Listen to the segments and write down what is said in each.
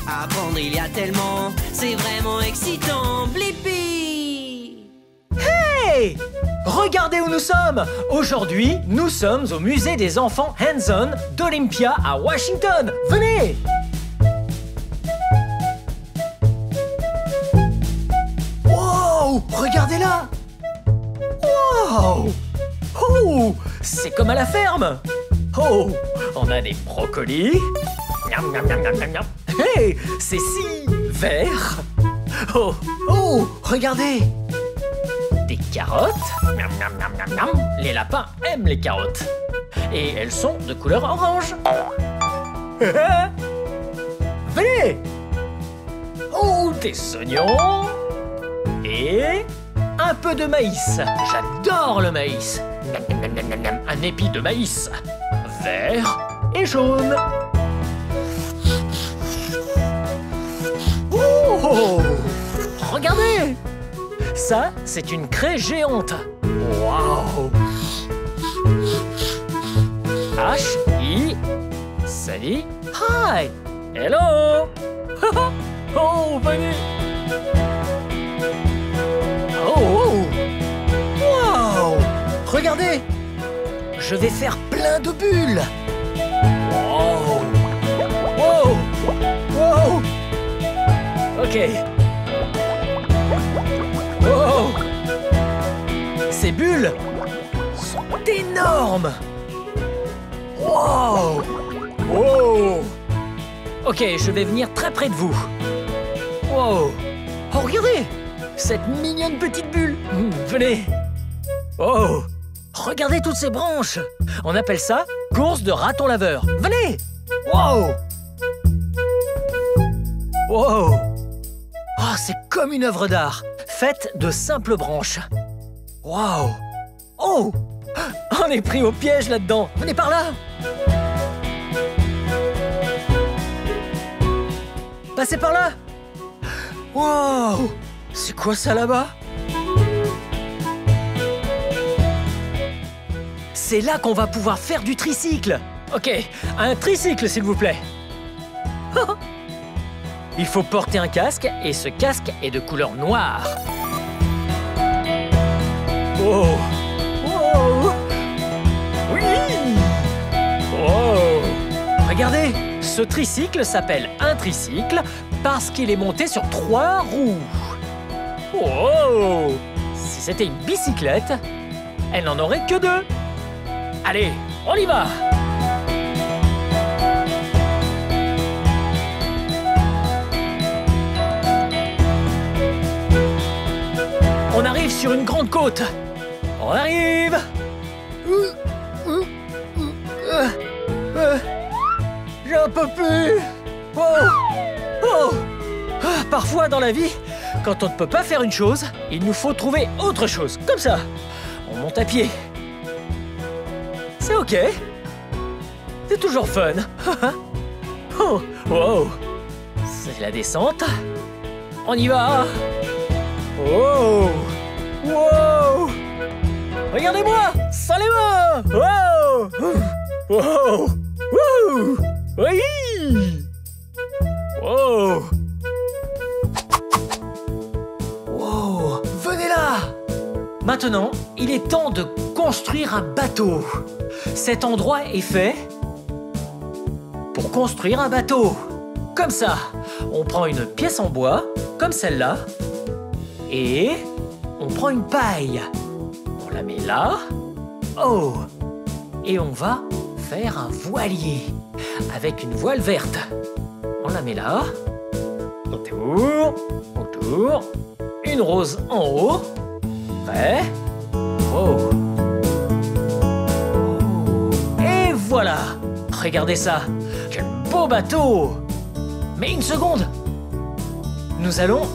Apprendre, il y a tellement, c'est vraiment excitant. Blippi! Hey! Regardez où nous sommes! Aujourd'hui, nous sommes au musée des enfants Hands-On d'Olympia à Washington. Venez! Wow! Regardez là! Wow! Oh! C'est comme à la ferme! Oh! On a des brocolis. Miam, miam, miam, miam, miam, miam. Hey! C'est si vert! Oh! Oh! Regardez! Des carottes. Miam, miam, miam, miam, miam. Les lapins aiment les carottes. Et elles sont de couleur orange. Venez! Oh! Des oignons. Et un peu de maïs. J'adore le maïs. Un épi de maïs. Vert et jaune. Oh! Regardez! Ça, c'est une craie géante. Waouh! H-I. Salut. Hi. Hello. Oh, venez. Oh! Wow! Regardez! Je vais faire plein de bulles! Wow! Wow! Wow! Ok. Wow! Ces bulles sont énormes! Wow! Wow! Ok, je vais venir très près de vous. Wow! Oh, regardez! Cette mignonne petite bulle. Venez. Oh! Regardez toutes ces branches. On appelle ça course de raton laveur. Venez. Wow! Wow! Oh, c'est comme une œuvre d'art, faite de simples branches. Wow! Oh! On est pris au piège là-dedans. Venez par là. Passez par là. Wow! C'est quoi ça là-bas? C'est là qu'on va pouvoir faire du tricycle. Ok, un tricycle s'il vous plaît. Il faut porter un casque et ce casque est de couleur noire. Oh! Oh! Oui! Oh! Regardez, ce tricycle s'appelle un tricycle parce qu'il est monté sur 3 roues. Oh! Si c'était une bicyclette, elle n'en aurait que 2. Allez, on y va! On arrive sur une grande côte. On arrive! J'en peux plus! Oh! Oh! Parfois dans la vie, quand on ne peut pas faire une chose, il nous faut trouver autre chose, comme ça. On monte à pied. C'est ok. C'est toujours fun. Oh, wow. C'est la descente. On y va. Oh! Wow! Regardez-moi! Sans les mains! Wow! Wow! Wouh! Oui! Wow! Wow! Venez là! Maintenant, il est temps de construire un bateau. Cet endroit est fait pour construire un bateau. Comme ça, on prend une pièce en bois, comme celle-là, et on prend une paille. On la met là. Oh! Et on va faire un voilier avec une voile verte. On la met là. Autour, autour. Une rose en haut. Prêt? Oh! Et voilà! Regardez ça! Quel beau bateau! Mais une seconde! Nous allons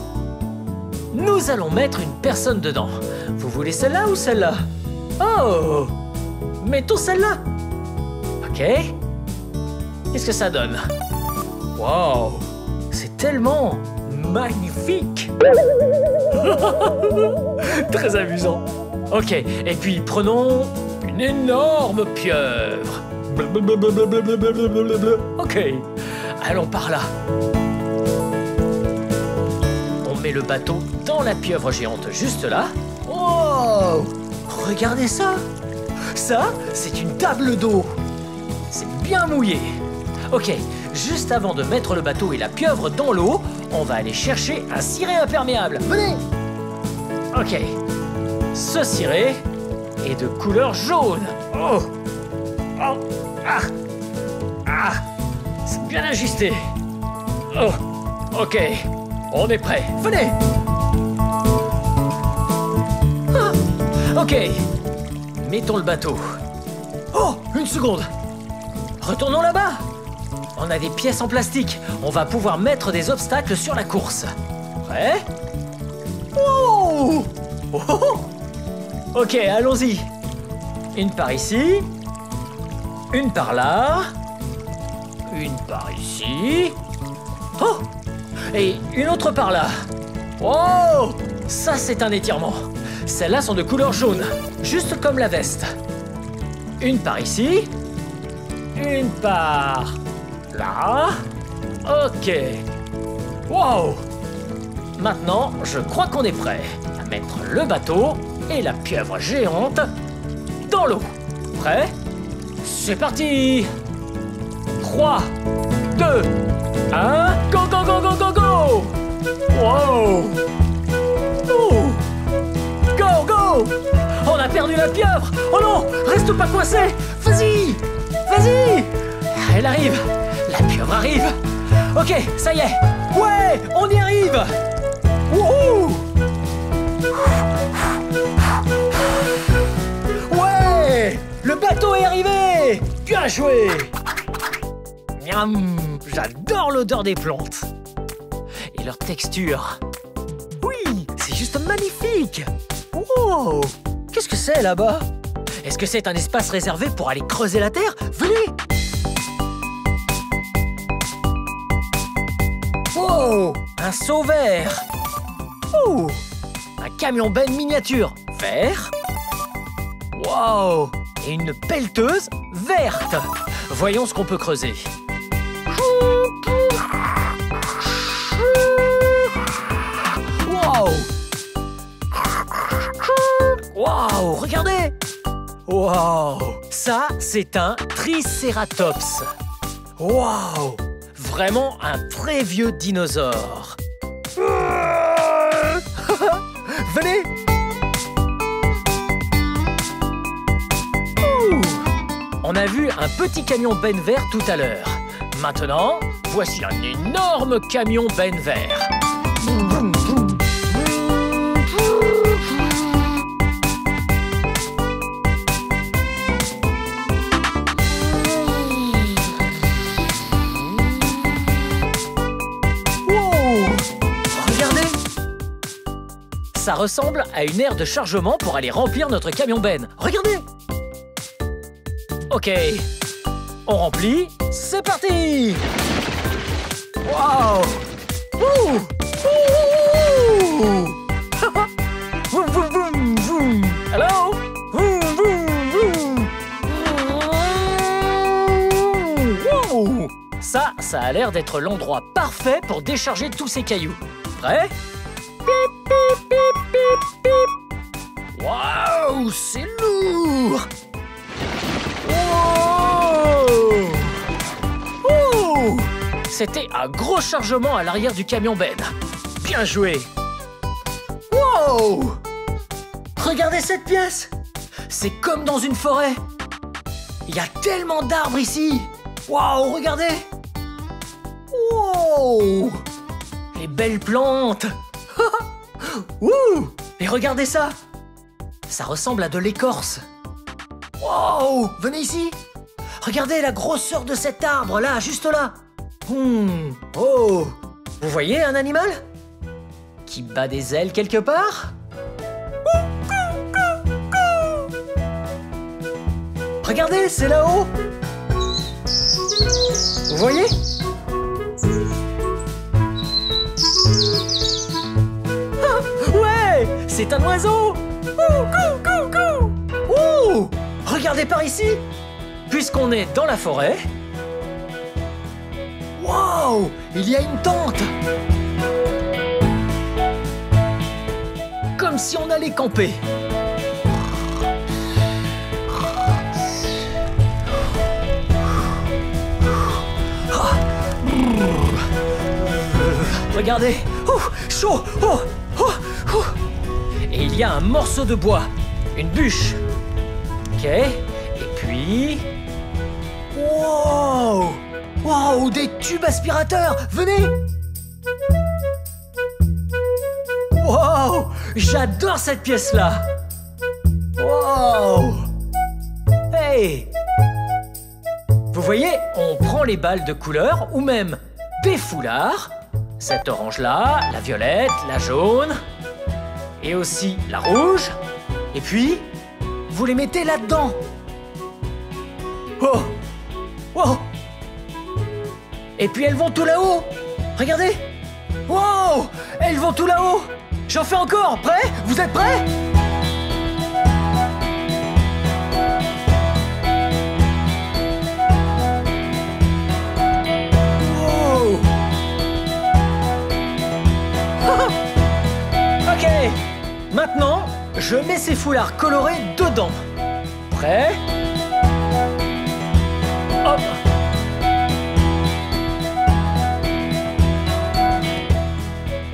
mettre une personne dedans. Vous voulez celle-là ou celle-là? Oh! Mettons celle-là. Ok. Qu'est-ce que ça donne? Wow! C'est tellement magnifique! Très amusant. Ok, et puis prenons une énorme pieuvre. Ok, allons par là. On met le bateau dans la pieuvre géante juste là. Oh! Regardez ça! Ça, c'est une table d'eau. C'est bien mouillé. Ok, juste avant de mettre le bateau et la pieuvre dans l'eau, on va aller chercher un ciré imperméable. Venez! Ok. Ce ciré est de couleur jaune. Oh! Oh! Ah! Ah! C'est bien ajusté. Oh! Ok. On est prêt. Venez! Ah! Ok. Mettons le bateau. Oh! Une seconde! Retournons là-bas! On a des pièces en plastique. On va pouvoir mettre des obstacles sur la course. Prêt? Oh! Oh! Ok, allons-y. Une par ici. Une par là. Une par ici. Oh! Et une autre par là. Oh! Ça, c'est un étirement. Celles-là sont de couleur jaune, juste comme la veste. Une par ici. Une par là. Ok. Wow! Maintenant, je crois qu'on est prêt à mettre le bateau et la pieuvre géante dans l'eau. Prêt? C'est parti! 3, 2, 1, go, go, go, go, go, go! Wow! Oh! Go, go! On a perdu la pieuvre! Oh non! Reste pas coincé! Vas-y! Vas-y! Elle arrive! La pieuvre arrive! Ok, ça y est! Ouais! On y arrive! Wouhou! Ouais! Le bateau est arrivé! Bien joué! Miam! J'adore l'odeur des plantes! Et leur texture! Oui! C'est juste magnifique! Wow! Qu'est-ce que c'est là-bas? Est-ce que c'est un espace réservé pour aller creuser la terre? Venez! Wow! Un seau vert! Oh! Un camion-benne miniature vert! Wow! Et une pelleteuse verte! Voyons ce qu'on peut creuser. Wow! Wow! Regardez! Wow! Ça, c'est un tricératops. Wow! Vraiment un très vieux dinosaure. Venez! On a vu un petit camion benne vert tout à l'heure. Maintenant, voici un énorme camion benne vert. Ça ressemble à une aire de chargement pour aller remplir notre camion benne. Regardez! Ok, on remplit, c'est parti! Wow! Ouh! Ouh! Vroom, vroom, vroom, vroom. Hello? Vroom, vroom, vroom. Wow! Ça a l'air d'être l'endroit parfait pour décharger tous ces cailloux. Prêt? Pip, pip, pip, pip, pip. Waouh, c'est lourd! Wow! Oh! C'était un gros chargement à l'arrière du camion benne. Bien joué! Wow! Regardez cette pièce! C'est comme dans une forêt. Il y a tellement d'arbres ici. Waouh, regardez! Wow! Les belles plantes! Ouh! Et regardez ça! Ça ressemble à de l'écorce. Wow! Venez ici! Regardez la grosseur de cet arbre, là, juste là! Oh! Vous voyez un animal? Qui bat des ailes quelque part? Regardez, c'est là-haut! Vous voyez? Ouais! C'est un oiseau! Ouh! Regardez par ici! Puisqu'on est dans la forêt... Wow! Wow! Il y a une tente! Comme si on allait camper. Regardez! Chaud! Et il y a un morceau de bois, une bûche. Ok, et puis... Wow! Wow, des tubes aspirateurs! Venez! Wow! J'adore cette pièce-là! Wow! Hey! Vous voyez, on prend les balles de couleur ou même des foulards. Cette orange-là, la violette, la jaune et aussi la rouge. Et puis, vous les mettez là-dedans. Oh! Oh! Et puis elles vont tout là-haut. Regardez! Wow! Elles vont tout là-haut. J'en fais encore. Prêt? Vous êtes prêts? Wow! Ok. Maintenant, je mets ces foulards colorés dedans. Prêt? Hop!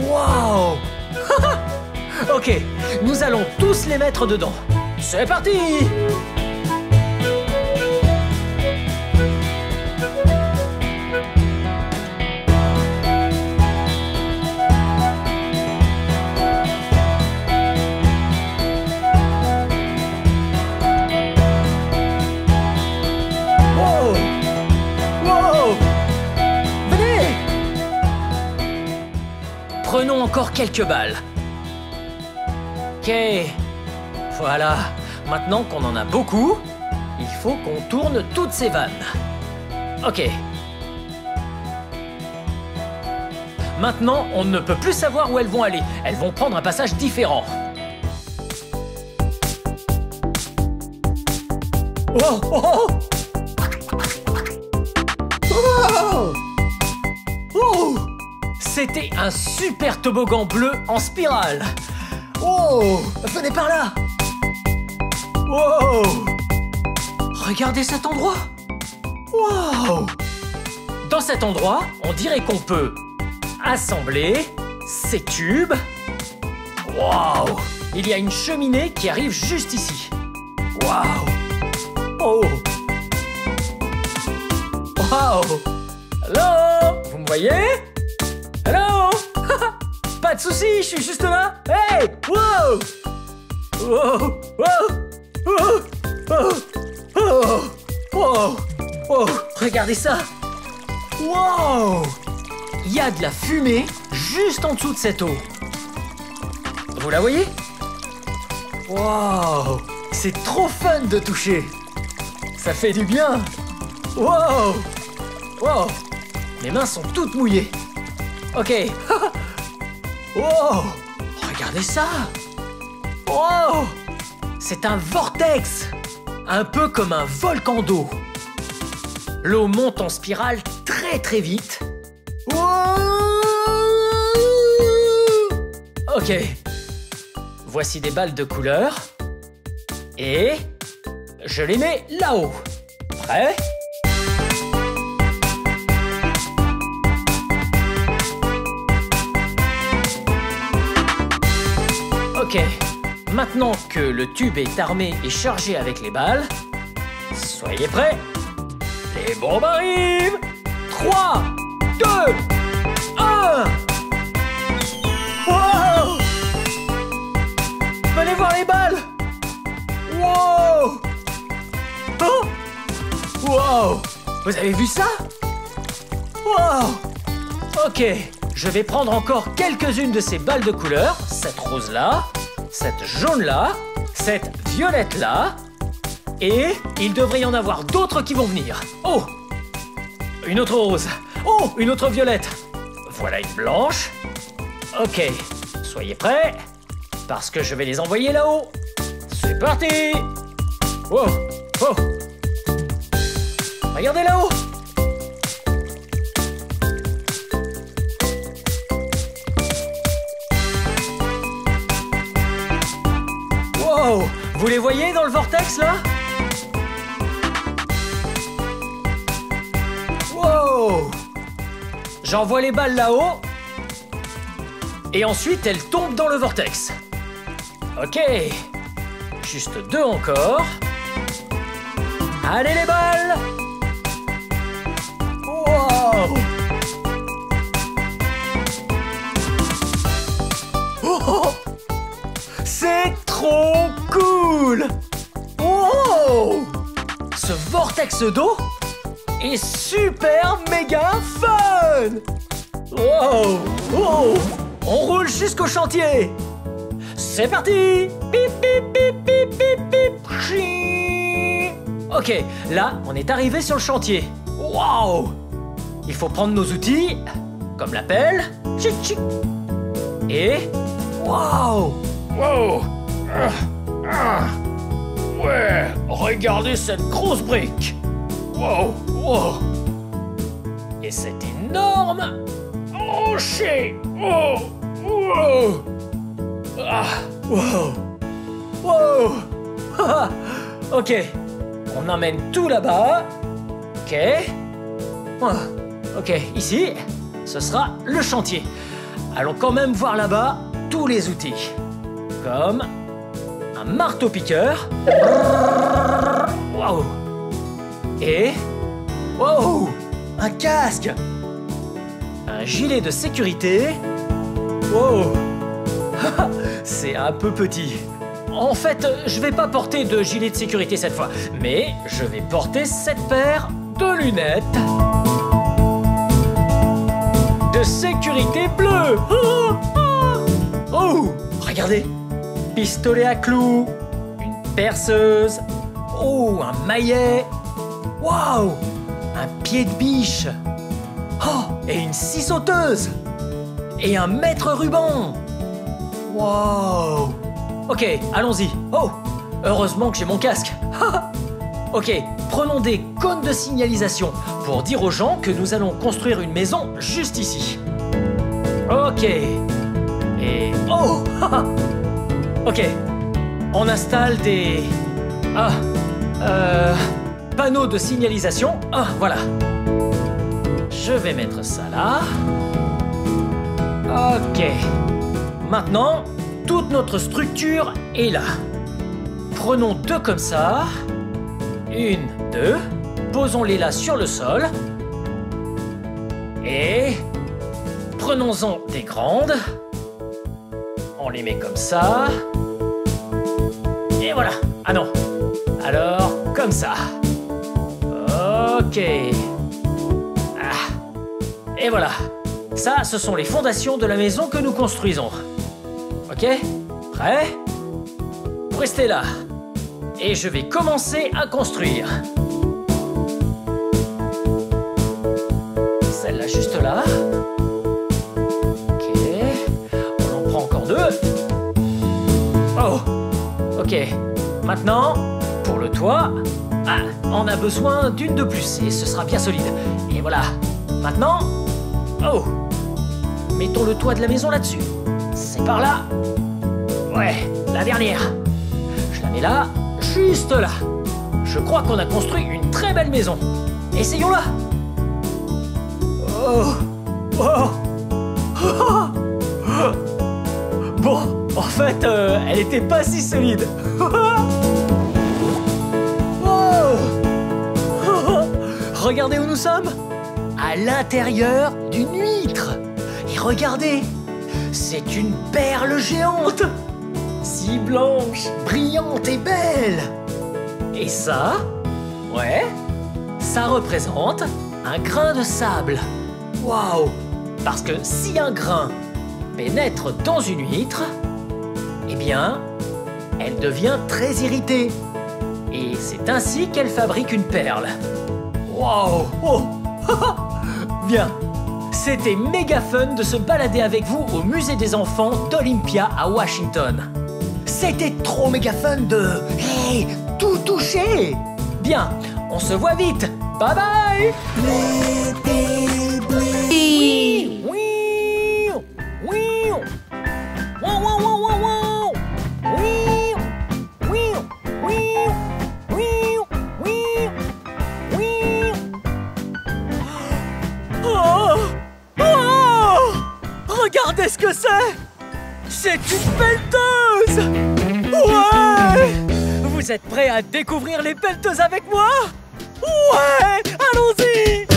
Wow! Ok, nous allons tous les mettre dedans. C'est parti! Wow! Wow! Venez! Prenons encore quelques balles. Ok, voilà. Maintenant qu'on en a beaucoup, il faut qu'on tourne toutes ces vannes. Ok. Maintenant, on ne peut plus savoir où elles vont aller. Elles vont prendre un passage différent. Oh, oh, oh. Oh. C'était un super toboggan bleu en spirale. Oh! Venez par là! Wow! Regardez cet endroit! Wow! Dans cet endroit, on dirait qu'on peut assembler ces tubes. Wow! Il y a une cheminée qui arrive juste ici. Wow! Oh! Wow! Hello! Vous me voyez? Hello! Pas de soucis, je suis juste là. Hey! Wow! Wow! Wow! Wow! Oh! Oh! Oh! Regardez ça! Wow! Il y a de la fumée juste en dessous de cette eau. Vous la voyez? Wow! C'est trop fun de toucher. Ça fait du bien. Wow! Wow! Mes mains sont toutes mouillées. Ok. Wow! Regardez ça! Wow! C'est un vortex! Un peu comme un volcan d'eau. L'eau monte en spirale très très vite. Wow! Ok. Voici des balles de couleur. Et je les mets là-haut. Prêt? Ok, maintenant que le tube est armé et chargé avec les balles, soyez prêts. Les bombes arrivent. 3, 2, 1. Wow! Venez voir les balles. Wow! Oh! Wow! Vous avez vu ça? Wow! Ok, je vais prendre encore quelques-unes de ces balles de couleur. Cette rose-là, cette jaune-là, cette violette-là. Et il devrait y en avoir d'autres qui vont venir. Oh! Une autre rose. Oh! Une autre violette. Voilà une blanche. Ok, soyez prêts, parce que je vais les envoyer là-haut. C'est parti! Wow! Oh! Regardez là-haut! Vous les voyez dans le vortex, là? Wow! J'envoie les balles là-haut. Et ensuite, elles tombent dans le vortex. Ok. Juste 2 encore. Allez, les balles! Wow! Oh! C'est trop cool! Wow! Ce vortex d'eau est super méga fun! Wow! Wow! On roule jusqu'au chantier! C'est parti! Pip, pip, pip, pip, pip, pip. Chi. Ok, là, on est arrivé sur le chantier. Wow! Il faut prendre nos outils, comme la pelle. Chic, chic. Et... Wow! Wow! Ouais, regardez cette grosse brique! Wow! Wow! Et c'est énorme! Oh, shit! Oh! Wow! Ah! Wow! Wow! Ok, on emmène tout là-bas. Ok. Ok, ici, ce sera le chantier. Allons quand même voir là-bas tous les outils. Comme un marteau-piqueur. Wow! Et... Wow! Un casque! Un gilet de sécurité. Wow! C'est un peu petit. En fait, je vais pas porter de gilet de sécurité cette fois, mais je vais porter cette paire de lunettes de sécurité bleue. Oh! Regardez! Pistolet à clous, une perceuse, oh, un maillet, waouh, un pied de biche, oh, et une scie sauteuse, et un mètre ruban. Waouh. Ok, allons-y. Oh, heureusement que j'ai mon casque. Ok, prenons des cônes de signalisation pour dire aux gens que nous allons construire une maison juste ici. Ok. Et... Oh. Ok, on installe des... panneaux de signalisation. Ah, voilà. Je vais mettre ça là. Ok. Maintenant, toute notre structure est là. Prenons 2 comme ça. 1, 2. Posons-les là sur le sol. Et... prenons-en des grandes. On les met comme ça. Et voilà. Ah non. Alors, comme ça. Ok. Ah. Et voilà. Ça, ce sont les fondations de la maison que nous construisons. Ok? Prêt? Restez là. Et je vais commencer à construire. Celle-là juste là. Ok. On en prend encore 2. Oh. Ok. Maintenant, pour le toit, on a besoin d'une de plus et ce sera bien solide. Et voilà. Maintenant, oh, mettons le toit de la maison là-dessus. C'est par là. Ouais, la dernière. Je la mets là, juste là. Je crois qu'on a construit une très belle maison. Essayons-la. Oh, oh, oh. Bon, en fait, elle était pas si solide. Regardez où nous sommes. À l'intérieur d'une huître. Et regardez, c'est une perle géante. Si blanche, brillante et belle. Et ça, ouais, ça représente un grain de sable. Waouh! Parce que si un grain pénètre dans une huître, eh bien, elle devient très irritée. Et c'est ainsi qu'elle fabrique une perle. Waouh! Oh! Bien! C'était méga fun de se balader avec vous au musée des enfants d'Olympia à Washington. C'était trop méga fun de... Hey! Tout toucher! Bien, on se voit vite! Bye bye! Oui! Oui! Oui! Wow, wow, wow, wow, wow! Oui! Oui! Regardez ce que c'est! C'est une pelleteuse! Ouais! Vous êtes prêts à découvrir les pelleteuses avec moi? Ouais! Allons-y!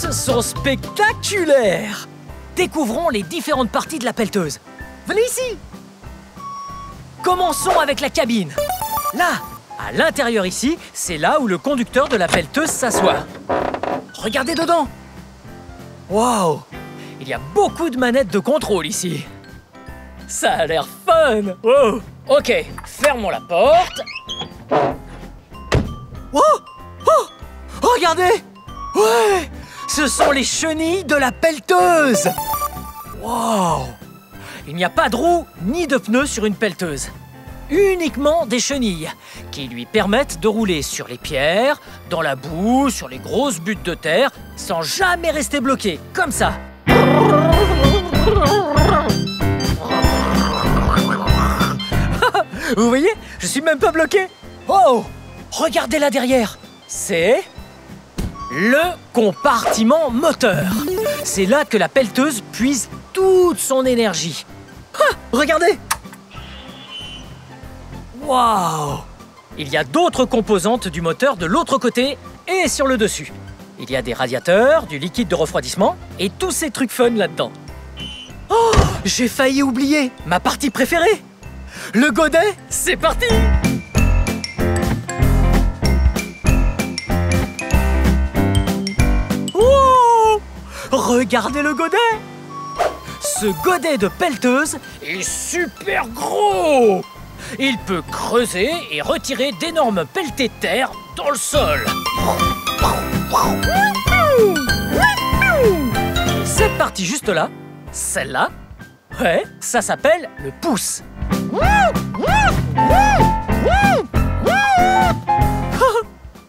Sont spectaculaires! Découvrons les différentes parties de la pelleteuse. Venez ici! Commençons avec la cabine. Là, à l'intérieur ici, c'est là où le conducteur de la pelleteuse s'assoit. Regardez dedans! Waouh! Il y a beaucoup de manettes de contrôle ici. Ça a l'air fun! Wow. Ok, fermons la porte. Oh! Oh! Regardez! Ouais! Ce sont les chenilles de la pelleteuse! Wow! Il n'y a pas de roue ni de pneus sur une pelleteuse. Uniquement des chenilles qui lui permettent de rouler sur les pierres, dans la boue, sur les grosses buttes de terre, sans jamais rester bloqué, comme ça. Vous voyez? Je suis même pas bloqué. Oh! Regardez là derrière. C'est le compartiment moteur. C'est là que la pelleteuse puise toute son énergie. Ah, regardez! Waouh! Il y a d'autres composantes du moteur de l'autre côté et sur le dessus. Il y a des radiateurs, du liquide de refroidissement et tous ces trucs fun là-dedans. Oh! J'ai failli oublier ma partie préférée! Le godet, c'est parti! Regardez le godet! Ce godet de pelleteuse est super gros! Il peut creuser et retirer d'énormes pelletées de terre dans le sol. Et cette partie juste là, celle-là, ouais, ça s'appelle le pouce.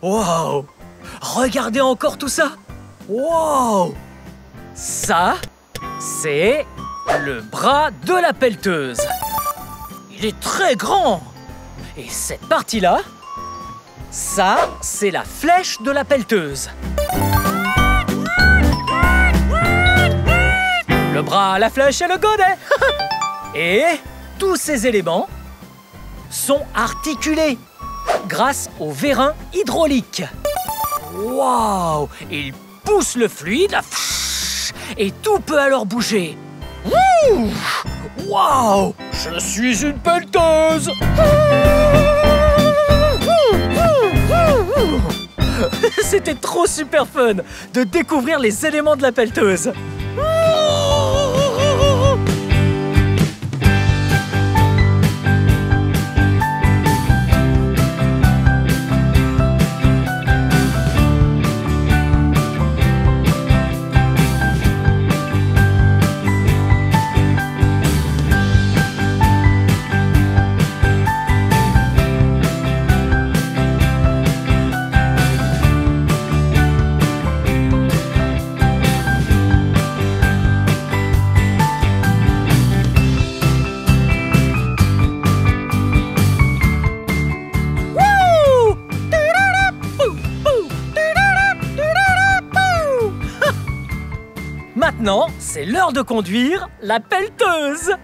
Wow! Regardez encore tout ça! Wow! Ça, c'est le bras de la pelleteuse. Il est très grand. Et cette partie-là, ça, c'est la flèche de la pelleteuse. Le bras, la flèche et le godet. Et tous ces éléments sont articulés grâce au vérin hydraulique. Waouh! Ils poussent le fluide et tout peut alors bouger. Waouh! Je suis une pelleteuse! C'était trop super fun de découvrir les éléments de la pelleteuse. Maintenant, c'est l'heure de conduire la pelleteuse.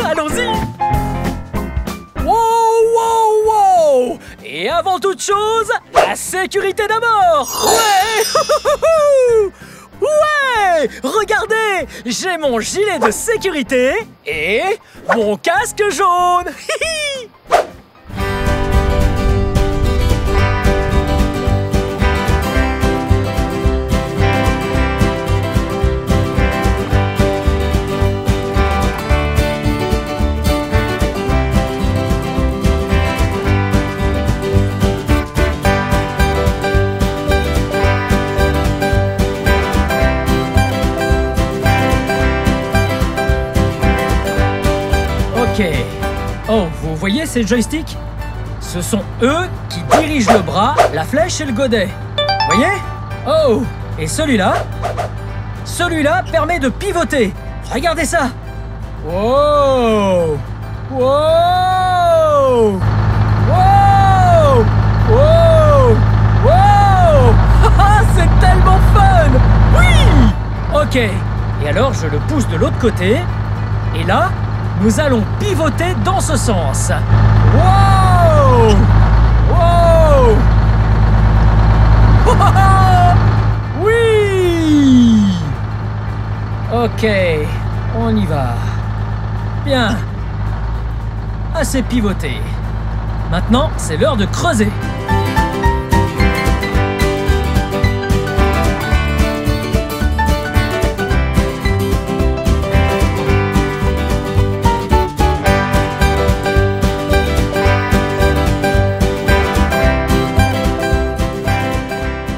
Allons-y. Wow, wow, wow. Et avant toute chose, la sécurité d'abord. Ouais. Ouais. Regardez, j'ai mon gilet de sécurité et mon casque jaune. voyez ces joysticks? Ce sont eux qui dirigent le bras, la flèche et le godet. Voyez? Oh! Et celui-là? Celui-là permet de pivoter. Regardez ça! Wow! Wow! Wow! Wow! Wow! C'est tellement fun! Oui! Ok. Et alors, je le pousse de l'autre côté. Et là, nous allons pivoter dans ce sens. Wow! Wow! Oui! Ok, on y va. Bien. Assez pivoté. Maintenant, c'est l'heure de creuser.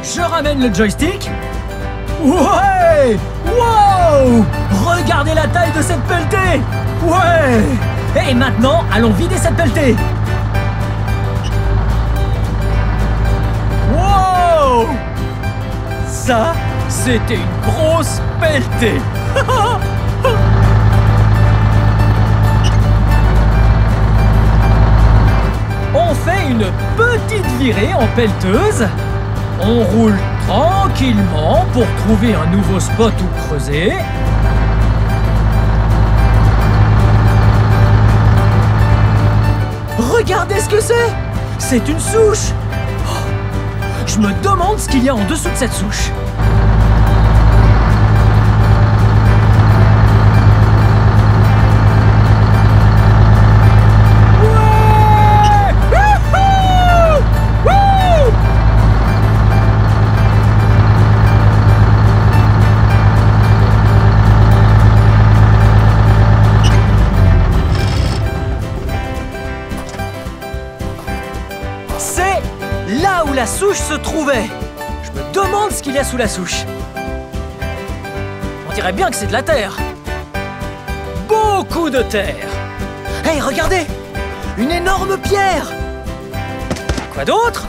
Je ramène le joystick. Ouais! Wow! Regardez la taille de cette pelletée! Ouais! Et maintenant, allons vider cette pelletée. Wow! Ça, c'était une grosse pelletée. On fait une petite virée en pelleteuse. On roule tranquillement pour trouver un nouveau spot où creuser. Regardez ce que c'est! C'est une souche! Oh, je me demande ce qu'il y a en dessous de cette souche. Là où la souche se trouvait. Je me demande ce qu'il y a sous la souche. On dirait bien que c'est de la terre. Beaucoup de terre. Hey, regardez! Une énorme pierre! Quoi d'autre?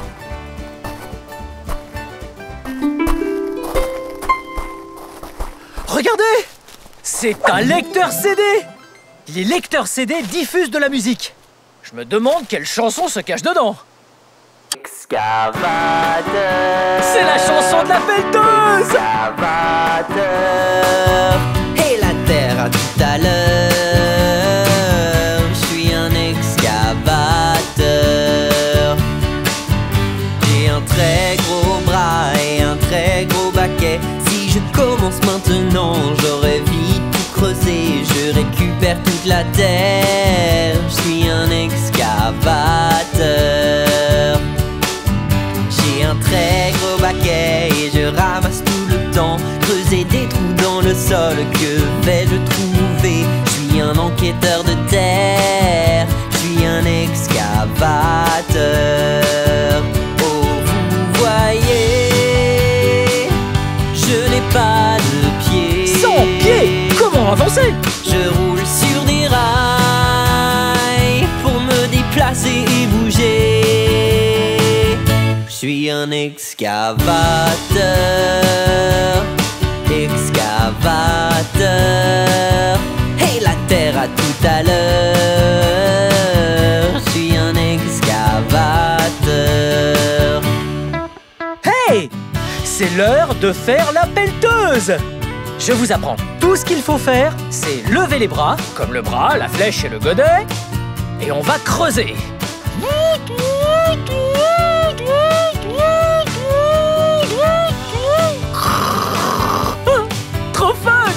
Regardez! C'est un lecteur CD! Les lecteurs CD diffusent de la musique. Je me demande quelle chanson se cache dedans. Excavateur. C'est la chanson de la pelleteuse. Excavateur. Et la terre à tout à l'heure. Je suis un excavateur. J'ai un très gros bras et un très gros baquet. Si je commence maintenant, j'aurais vite tout creusé. Je récupère toute la terre. Je suis un excavateur. J'ai un très gros baquet et je ramasse tout le temps. Creuser des trous dans le sol, que vais-je trouver? Je suis un enquêteur de terre. Je suis un excavateur. Oh, vous voyez, je n'ai pas de pieds. Sans pieds? Comment avancer? Je roule sur des rails pour me déplacer et bouger. Je suis un excavateur, excavateur. Et la terre à tout à l'heure. Je suis un excavateur. Hey! C'est l'heure de faire la pelleteuse! Je vous apprends. Tout ce qu'il faut faire, c'est lever les bras, comme le bras, la flèche et le godet. Et on va creuser. Trop fun!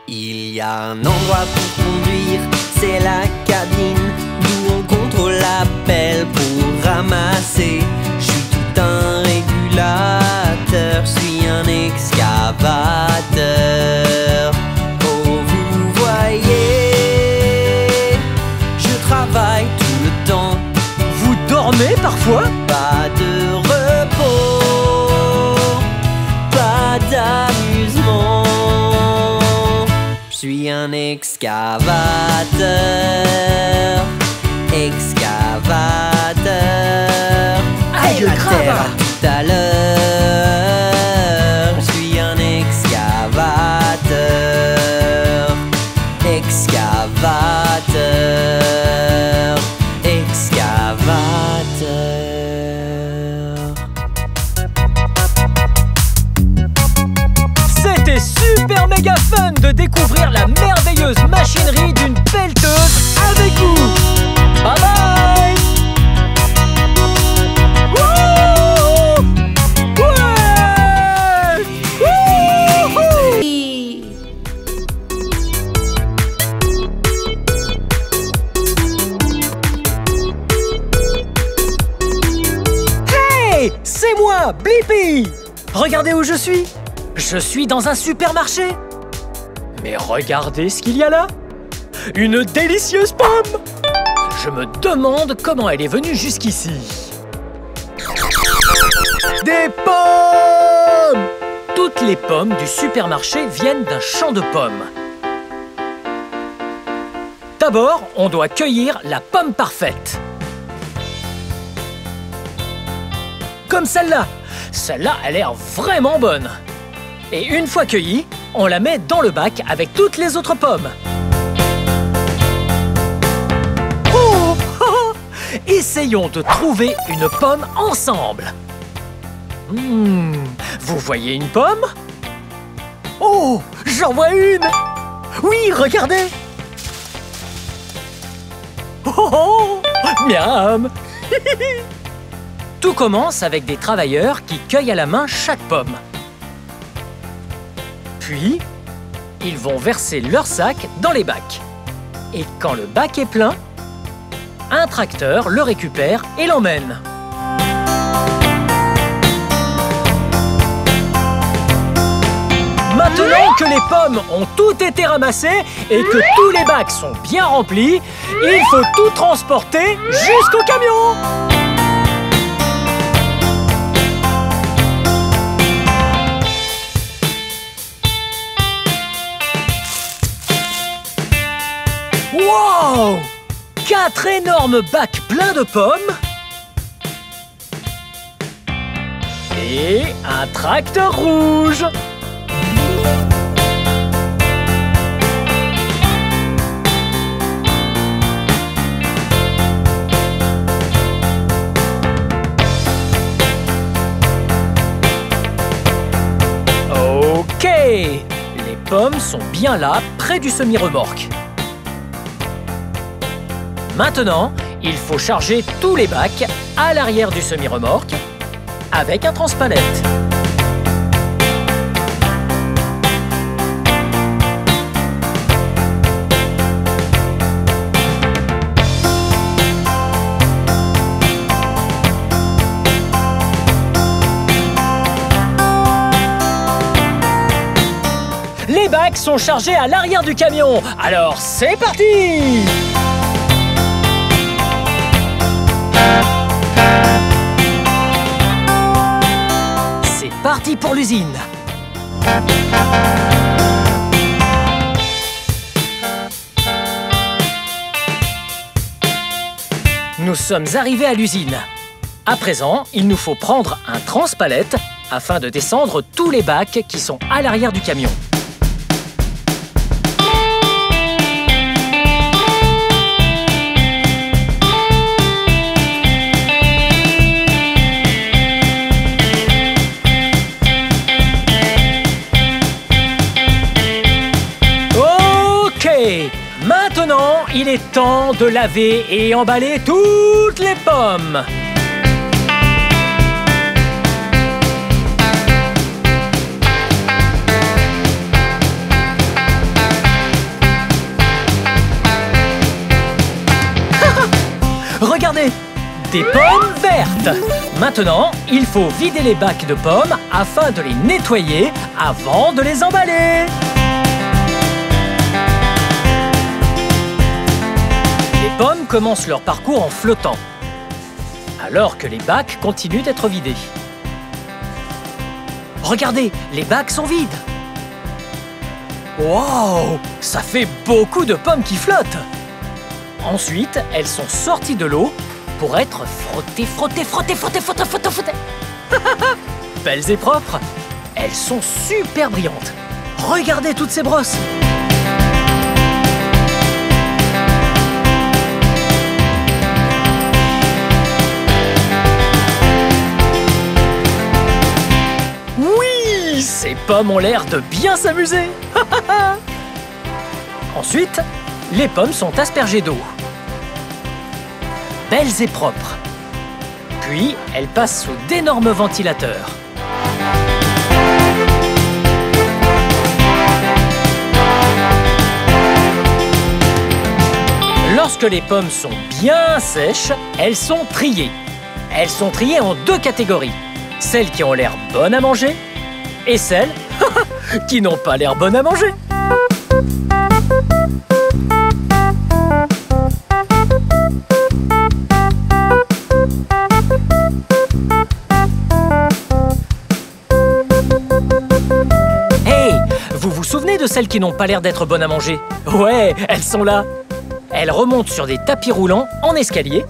Il y a un endroit pour conduire, c'est la cabine, d'où on contrôle la pelle pour ramasser. Je suis tout un régulateur, je suis un excavateur. Oh, vous voyez, je travaille tout le temps. Vous dormez parfois? Pas de repos. un excavateur. Excavateur. Aïe, Et la grave. terre à tout à l'heure. Je suis un excavateur. Excavateur. Excavateur. C'était super méga fun de découvrir la merveilleuse machinerie d'une pelleteuse avec vous. Bye bye. Wouh! Ouais! Wouhou! Hey! C'est moi, Blippi! Regardez où je suis. Je suis dans un supermarché. Mais regardez ce qu'il y a là. Une délicieuse pomme. Je me demande comment elle est venue jusqu'ici. Des pommes! Toutes les pommes du supermarché viennent d'un champ de pommes. D'abord, on doit cueillir la pomme parfaite. Comme celle-là. Celle-là a l'air vraiment bonne. Et une fois cueillie, on la met dans le bac avec toutes les autres pommes. Oh! Essayons de trouver une pomme ensemble. Vous voyez une pomme? Oh! J'en vois une! Oui, regardez! Oh! Oh! Miam! Tout commence avec des travailleurs qui cueillent à la main chaque pomme. Puis, ils vont verser leur sac dans les bacs. Et quand le bac est plein, un tracteur le récupère et l'emmène. Maintenant que les pommes ont toutes été ramassées et que tous les bacs sont bien remplis, il faut tout transporter jusqu'au camion. Wow! 4 énormes bacs pleins de pommes et un tracteur rouge. Ok, les pommes sont bien là, près du semi-remorque. Maintenant, il faut charger tous les bacs à l'arrière du semi-remorque avec un transpalette. Les bacs sont chargés à l'arrière du camion. Alors, c'est parti! C'est parti pour l'usine. Nous sommes arrivés à l'usine. À présent, il nous faut prendre un transpalette afin de descendre tous les bacs qui sont à l'arrière du camion. Maintenant, il est temps de laver et emballer toutes les pommes. Regardez, des pommes vertes. Maintenant, il faut vider les bacs de pommes afin de les nettoyer avant de les emballer. Les pommes commencent leur parcours en flottant, alors que les bacs continuent d'être vidés. Regardez, les bacs sont vides. Wow! Ça fait beaucoup de pommes qui flottent! Ensuite, elles sont sorties de l'eau pour être frottées. Belles et propres! Elles sont super brillantes! Regardez toutes ces brosses! Oui! Ces pommes ont l'air de bien s'amuser! Ensuite, les pommes sont aspergées d'eau. Belles et propres. Puis, elles passent sous d'énormes ventilateurs. Lorsque les pommes sont bien sèches, elles sont triées. Elles sont triées en deux catégories. Celles qui ont l'air bonnes à manger et celles qui n'ont pas l'air bonnes à manger. Hey, vous vous souvenez de celles qui n'ont pas l'air d'être bonnes à manger? Ouais, elles sont là. Elles remontent sur des tapis roulants en escalier.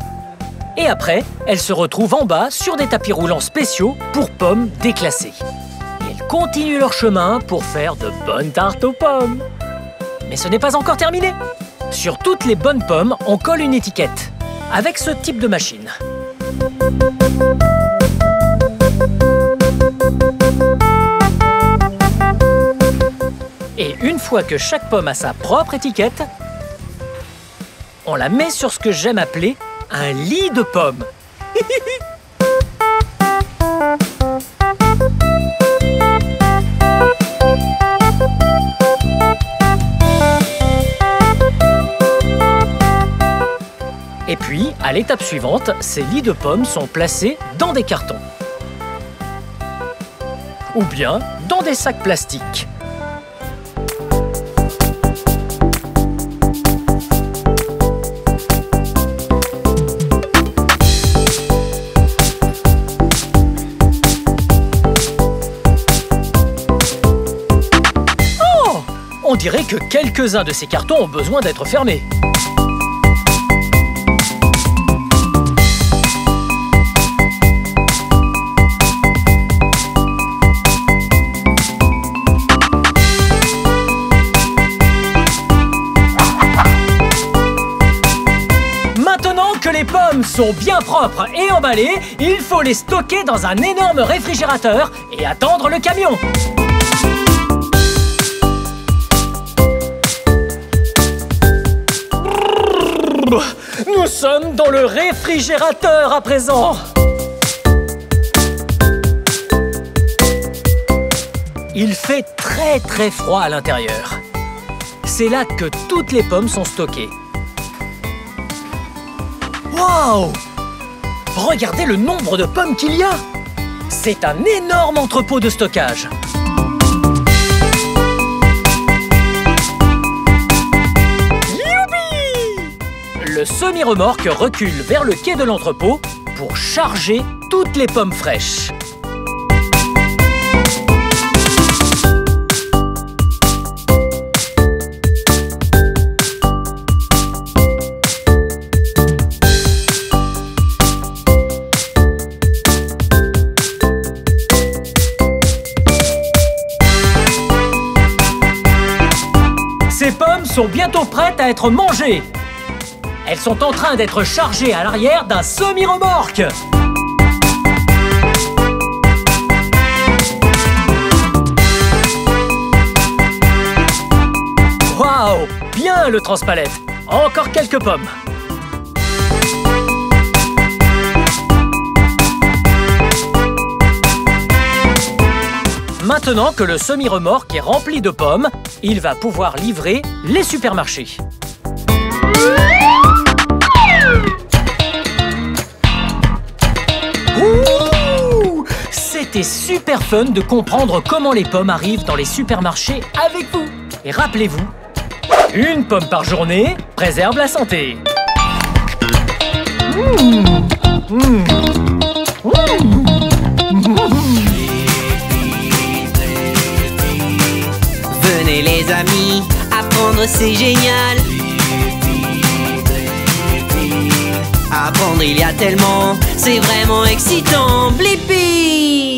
Et après, elles se retrouvent en bas sur des tapis roulants spéciaux pour pommes déclassées. Et elles continuent leur chemin pour faire de bonnes tartes aux pommes. Mais ce n'est pas encore terminé. Sur toutes les bonnes pommes, on colle une étiquette avec ce type de machine. Et une fois que chaque pomme a sa propre étiquette, on la met sur ce que j'aime appeler un lit de pommes. Et puis, à l'étape suivante, ces lits de pommes sont placés dans des cartons. Ou bien dans des sacs plastiques. On dirait que quelques-uns de ces cartons ont besoin d'être fermés. Maintenant que les pommes sont bien propres et emballées, il faut les stocker dans un énorme réfrigérateur et attendre le camion. Nous sommes dans le réfrigérateur à présent. Il fait très froid à l'intérieur. C'est là que toutes les pommes sont stockées. Waouh! Regardez le nombre de pommes qu'il y a! C'est un énorme entrepôt de stockage. Le semi-remorque recule vers le quai de l'entrepôt pour charger toutes les pommes fraîches. Ces pommes sont bientôt prêtes à être mangées. Elles sont en train d'être chargées à l'arrière d'un semi-remorque. Waouh! Bien le transpalette! Encore quelques pommes. Maintenant que le semi-remorque est rempli de pommes, il va pouvoir livrer les supermarchés. C'était super fun de comprendre comment les pommes arrivent dans les supermarchés avec vous. Et rappelez-vous, une pomme par journée préserve la santé. Venez les amis, c'est génial. Apprendre il y a tellement, c'est vraiment excitant. Blippi!